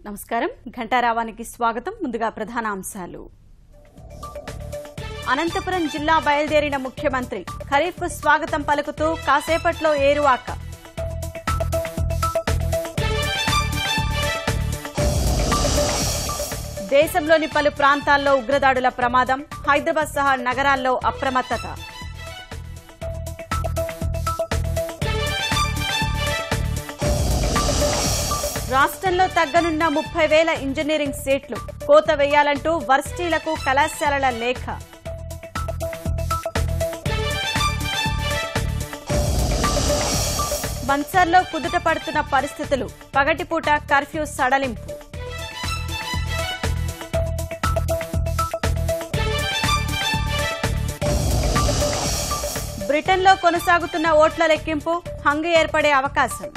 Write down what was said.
నమస్కారం ఘంటారావానికి స్వాగతం. ముందుగా ప్రధాన అంశాలు. అనంతపురం జిల్లా బయలుదేరిన ముఖ్యమంత్రి ఖరీఫ్ స్వాగతం పలుకుతూ కాసేపట్లో ఏరువాక. దేశంలోని పలు ప్రాంతాల్లో ఉగ్రదాడుల ప్రమాదం, హైదరాబాద్ సహా నగరాల్లో అప్రమత్తత. రాష్ట్రంలో తగ్గనున్న 30,000 ఇంజనీరింగ్ సీట్లు, కోత వేయాలంటూ వర్సిటీలకు కళాశాలల లేఖ. బన్సర్లో కుదుట పడుతున్న పరిస్థితులు, పగటిపూట కర్ఫ్యూ సడలింపు. బ్రిటన్లో కొనసాగుతున్న ఓట్ల లెక్కింపు, హంగు ఏర్పడే అవకాశం.